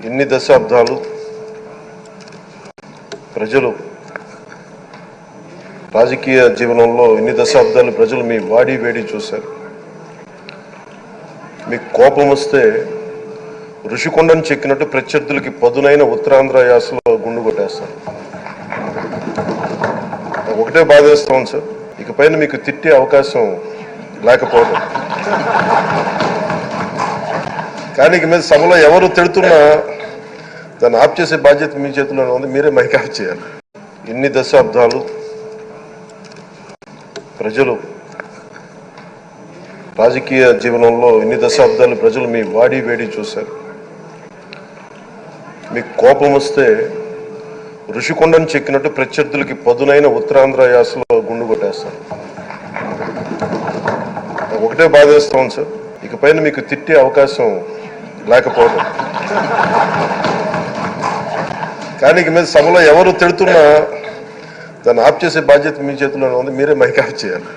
ఇన్ని దశాబ్దాలు ప్రజలు రాజకీయ జీవనంలో ఇన్ని దశాబ్దాలు ప్రజలు మీ వాడి వేడి చూశారు. మీకు కోపం వస్తే ఋషికొండను చెక్కినట్టు ప్రత్యర్థులకి పదునైన ఉత్తరాంధ్ర యాసలో గుండు కొట్టేస్తారు. ఒకటే బాధేస్తాం సార్, ఇకపైన మీకు తిట్టే అవకాశం లేకపోవడం. కానీ ఇక మీద సభలో ఎవరు తిడుతున్నా దాన్ని ఆఫ్ చేసే బాధ్యత మీ చేతిలోనే ఉంది. మీరే మైక్ ఆఫ్ చేయాలి. ఇన్ని దశాబ్దాలు ప్రజలు రాజకీయ జీవనంలో ఇన్ని దశాబ్దాలు ప్రజలు మీ వాడి వేడి చూశారు. మీకు కోపం వస్తే ఋషికొండను చెక్కినట్టు ప్రత్యర్థులకి పదునైన ఉత్తరాంధ్ర యాసలో గుండు కొట్టేస్తారు. ఒకటే బాధేస్తాం సార్, ఇకపైన మీకు తిట్టే అవకాశం లేకపోవడం. కానీ ఇక మీద సభలో ఎవరు తిడుతున్నా దాన్ని ఆఫ్ చేసే బాధ్యత మీ చేతిలోనే ఉంది. మీరే మైక్ ఆఫ్ చేయాలి.